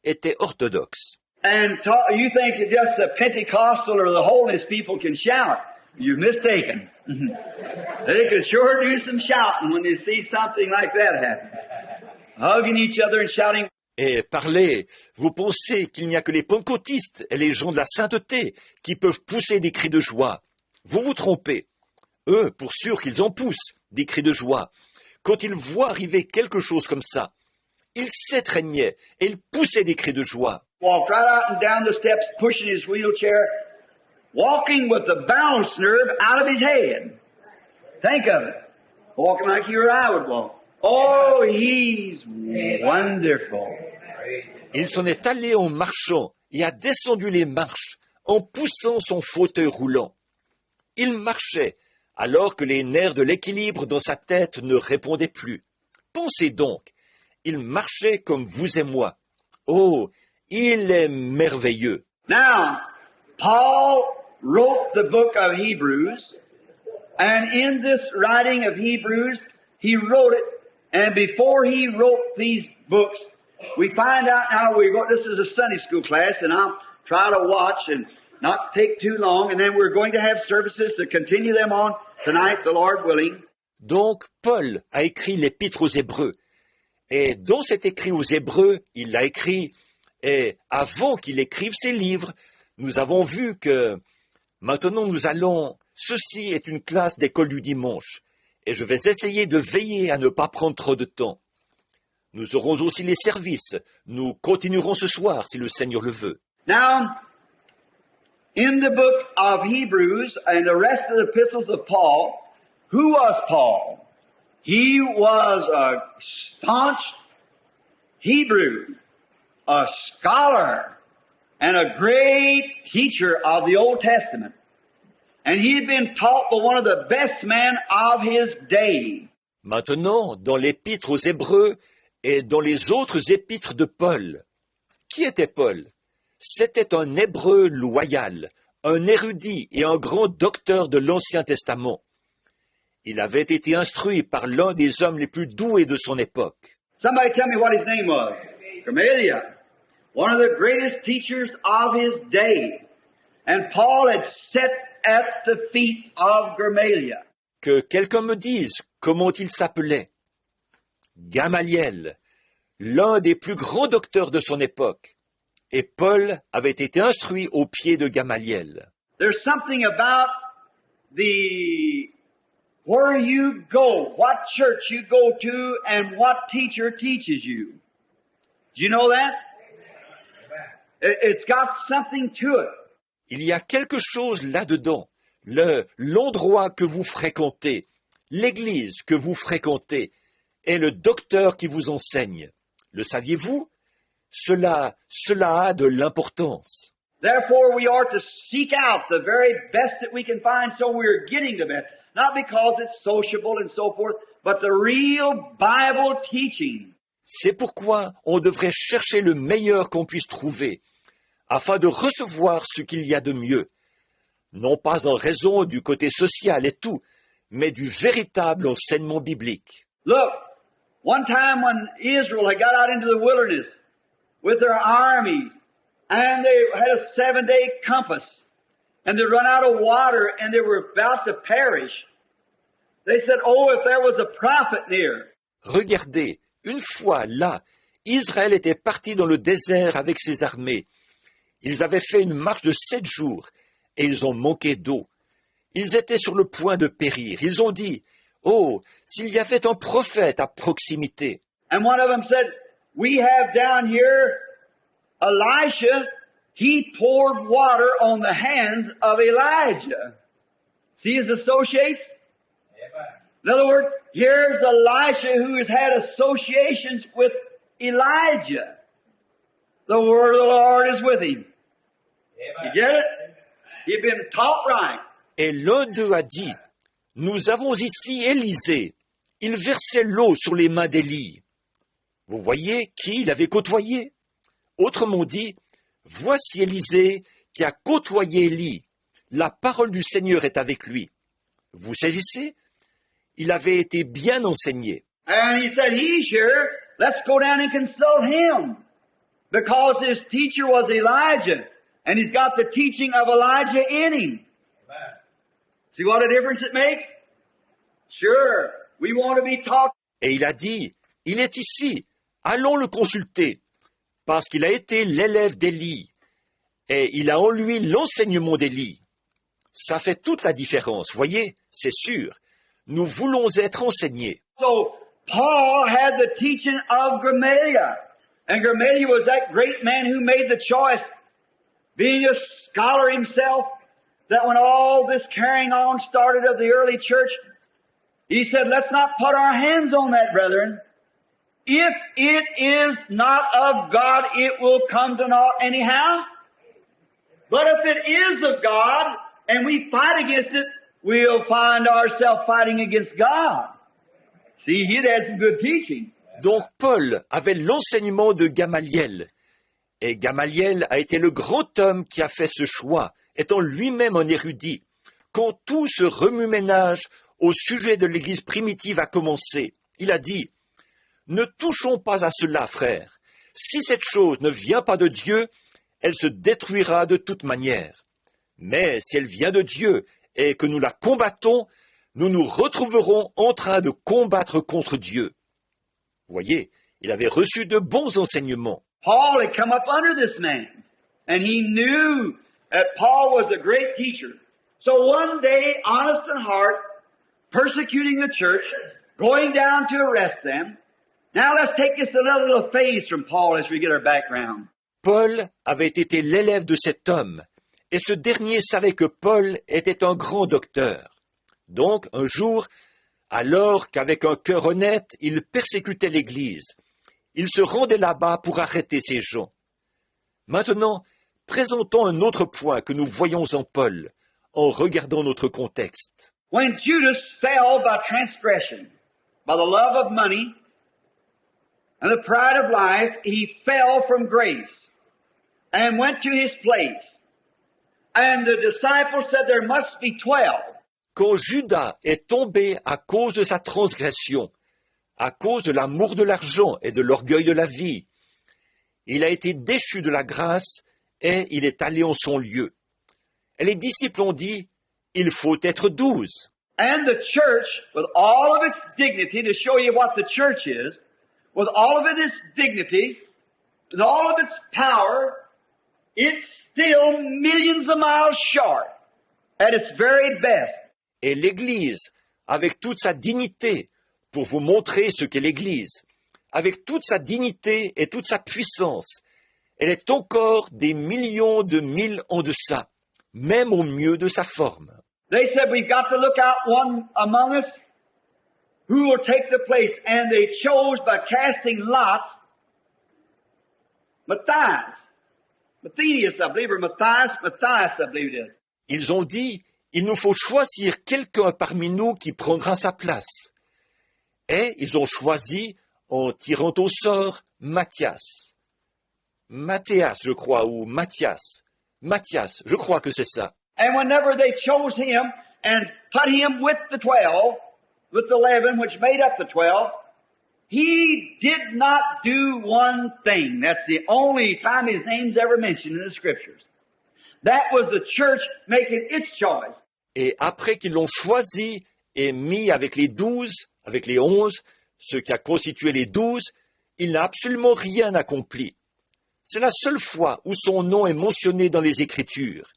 étaient orthodoxes. And you think that just the Pentecostal or the holiness people can shout. You're mistaken. They can sure do some shouting when they see something like that happen. Hugging each other and shouting. Et parlez, vous pensez qu'il n'y a que les pentecôtistes et les gens de la sainteté qui peuvent pousser des cris de joie. Vous vous trompez. Eux, pour sûr qu'ils en poussent des cris de joie. Quand ils voient arriver quelque chose comme ça, ils s'étreignaient et ils poussaient des cris de joie. Walked right out and down the steps, pushing his wheelchair, walking with the balance nerve out of his head. Think of it. Walking like you or I would walk. Oh, he's wonderful. Il s'en est allé en marchant et a descendu les marches en poussant son fauteuil roulant. Il marchait alors que les nerfs de l'équilibre dans sa tête ne répondaient plus. Pensez donc, il marchait comme vous et moi. Oh, il est merveilleux. Now, Paul wrote the book of Hebrews, and in this writing of Hebrews, he wrote it, and before he wrote these books, we find out now this is a Sunday school class, and I'll try to watch and not take too long, and then we're going to have services to continue them on tonight, the Lord willing. Donc, Paul a écrit l'épître aux Hébreux. Et dans cet écrit aux Hébreux, il l'a écrit, et avant qu'il écrive ses livres, nous avons vu que maintenant ceci est une classe d'école du dimanche, et je vais essayer de veiller à ne pas prendre trop de temps. Nous aurons aussi les services, nous continuerons ce soir si le Seigneur le veut. Now, in the book of Hebrews and the rest of the epistles of Paul, who was Paul? He was a staunch Hebrew, a scholar, and a great teacher of the Old Testament. And he had been taught by one of the best men of his day. Maintenant, dans l'épître aux Hébreux et dans les autres épîtres de Paul, qui était Paul? C'était un Hébreu loyal, un érudit et un grand docteur de l'Ancien Testament. Il avait été instruit par l'un des hommes les plus doués de son époque. Somebody tell me what his name was. Gamaliel, one of the greatest teachers of his day. And Paul had sat at the feet of Gamaliel. Que quelqu'un me dise comment il s'appelait. Gamaliel, l'un des plus grands docteurs de son époque. Et Paul avait été instruit aux pieds de Gamaliel. There's something about where you go, what church you go to, and what teacher teaches you. Do you know that? It's got something to it. Il y a quelque chose là-dedans, l'endroit que vous fréquentez, l'église que vous fréquentez, et le docteur qui vous enseigne. Le saviez-vous? Cela a de l'importance. Therefore, we are to seek out the very best that we can find, so we're getting the best. Not because it's sociable and so forth, but the real Bible teaching. C'est pourquoi on devrait chercher le meilleur qu'on puisse trouver, afin de recevoir ce qu'il y a de mieux. Non pas en raison du côté social et tout, mais du véritable enseignement biblique. Look, one time when Israel had got out into the wilderness with their armies, and they had a 7-day compass, and they run out of water, and they were about to perish. They said, oh, if there was a prophet near. Regardez, une fois là, Israël était parti dans le désert avec ses armées. Ils avaient fait une marche de 7 jours, et ils ont manqué d'eau. Ils étaient sur le point de périr. Ils ont dit, oh, s'il y avait un prophète à proximité. And one of them said, we have down here Elisha, he poured water on the hands of Elijah. See his associates? In other words, here's Elisha who has had associations with Elijah. The word of the Lord is with him. You get it? You've been taught right. Et l'un d'eux a dit, nous avons ici Élisée. Il versait l'eau sur les mains d'Élie. Vous voyez qui il avait côtoyé? Autrement dit, voici Élisée qui a côtoyé Élie. La parole du Seigneur est avec lui. Vous saisissez? Il avait été bien enseigné. And he said, he's here. Let's go down and consult him. because his teacher was Elijah, and he's got the teaching of Elijah in him. See what a difference it makes? Sure, we want to be taught. Et il a dit, il est ici, allons le consulter, parce qu'il a été l'élève d'Élie, et il a en lui l'enseignement d'Élie. Ça fait toute la différence, voyez, c'est sûr. Nous voulons être enseignés. So, Paul had the teaching of Gamaliel. And Gamaliel was that great man who made the choice, being a scholar himself, that when all this carrying on started of the early church, he said, let's not put our hands on that, brethren. If it is not of God, it will come to naught anyhow. But if it is of God, and we fight against it, we'll find ourselves fighting against God. See, he'd had some good teaching. Donc Paul avait l'enseignement de Gamaliel. Et Gamaliel a été le grand homme qui a fait ce choix, étant lui-même un érudit. Quand tout ce remue-ménage au sujet de l'Église primitive a commencé, il a dit, « Ne touchons pas à cela, frères. Si cette chose ne vient pas de Dieu, elle se détruira de toute manière. Mais si elle vient de Dieu et que nous la combattons, nous nous retrouverons en train de combattre contre Dieu. » Voyez, il avait reçu de bons enseignements. Paul had come up under this man, and he knew that Paul was a great teacher. So one day, honest in heart, persecuting the church, going down to arrest them. Now let's take just another little phase from Paul as we get our background. Paul avait été l'élève de cet homme, et ce dernier savait que Paul était un grand docteur. Donc, un jour, alors qu'avec un cœur honnête, il persécutait l'Église, il se rendait là-bas pour arrêter ces gens. Maintenant, présentons un autre point que nous voyons en Paul, en regardant notre contexte. When Judas fell by transgression, by the love of money and the pride of life, he fell from grace and went to his place. And the disciples said there must be 12. Quand Judas est tombé à cause de sa transgression, à cause de l'amour de l'argent et de l'orgueil de la vie, il a été déchu de la grâce et il est allé en son lieu. Et les disciples ont dit, il faut être 12. And the church, with all of its dignity, to show you what the church is, with all of its dignity, and all of its power, it's still millions of miles short at its very best. Et l'Église, avec toute sa dignité, pour vous montrer ce qu'est l'Église, avec toute sa dignité et toute sa puissance, elle est encore des millions de milles en deçà, même au mieux de sa forme. They said we've got to look out one among us who will take the place, and they chose by casting lots Matthias, I believe, or Matthias, I believe it is. Ils ont dit, il nous faut choisir quelqu'un parmi nous qui prendra sa place. Et ils ont choisi, en tirant au sort, Matthias. Matthias, je crois, ou Matthias. Matthias, je crois que c'est ça. And whenever they chose him and put him with the 12, with the 11, which made up the 12, he did not do one thing. That's the only time his name's ever mentioned in the scriptures. That was the church making its choice. Et après qu'ils l'ont choisi et mis avec les 12, avec les 11, ce qui a constitué les 12, il n'a absolument rien accompli. C'est la seule fois où son nom est mentionné dans les Écritures.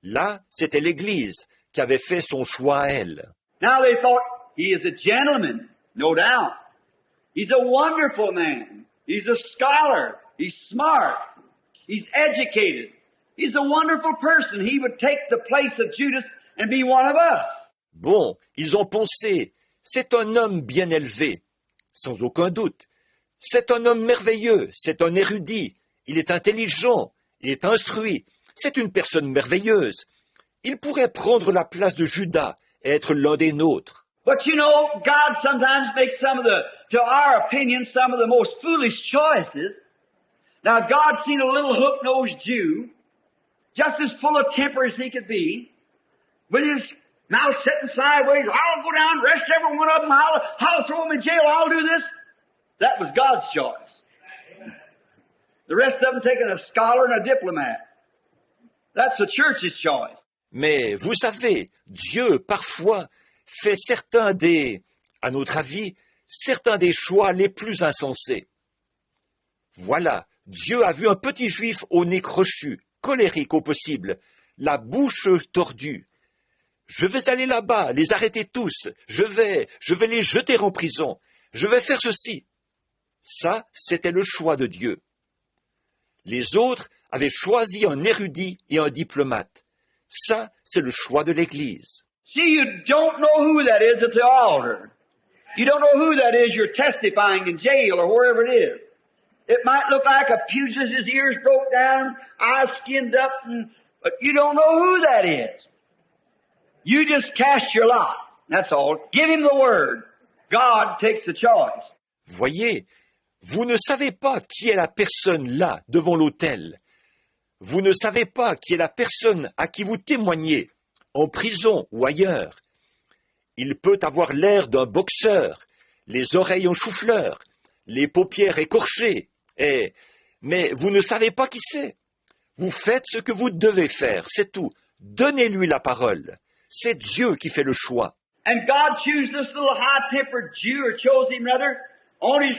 Là, c'était l'Église qui avait fait son choix à elle. Now they thought, he is a gentleman, no doubt. He's a wonderful man. He's a scholar. He's smart. He's educated. He's a wonderful person. He would take the place of Judas and be one of us. Bon, ils ont pensé, c'est un homme bien élevé, sans aucun doute. C'est un homme merveilleux, c'est un érudit, il est intelligent, il est instruit, c'est une personne merveilleuse. Il pourrait prendre la place de Judas et être l'un des nôtres. But you know, God sometimes makes some of the, to our opinion, some of the most foolish choices. Now God seen a little hook-nosed Jew, just as full of temper as he could be, with his mouth sitting sideways, I'll go down, arrest every one of them, I'll throw them in jail, I'll do this. That was God's choice. The rest of them taking a scholar and a diplomat. That's the church's choice. Mais vous savez, Dieu parfois fait à notre avis, certains des choix les plus insensés. Voilà, Dieu a vu un petit juif au nez crochu, colérique au possible, la bouche tordue. Je vais aller là-bas, les arrêter tous, je vais les jeter en prison, je vais faire ceci. Ça, c'était le choix de Dieu. Les autres avaient choisi un érudit et un diplomate. Ça, c'est le choix de l'Église. See, you don't know who that is at the altar. You don't know who that is you're testifying in jail or wherever it is. It might look like a pugilist, his ears broke down, eyes skinned up, but you don't know who that is. You just cast your lot. That's all. Give him the word. God takes the choice. Voyez, vous ne savez pas qui est la personne là, devant l'autel. Vous ne savez pas qui est la personne à qui vous témoignez, en prison ou ailleurs. Il peut avoir l'air d'un boxeur, les oreilles en chou-fleur, les paupières écorchées, mais vous ne savez pas qui c'est. Vous faites ce que vous devez faire, c'est tout. Donnez-lui la parole. C'est Dieu qui fait le choix. And God chose this little high-tempered Jew, or chose him rather, on his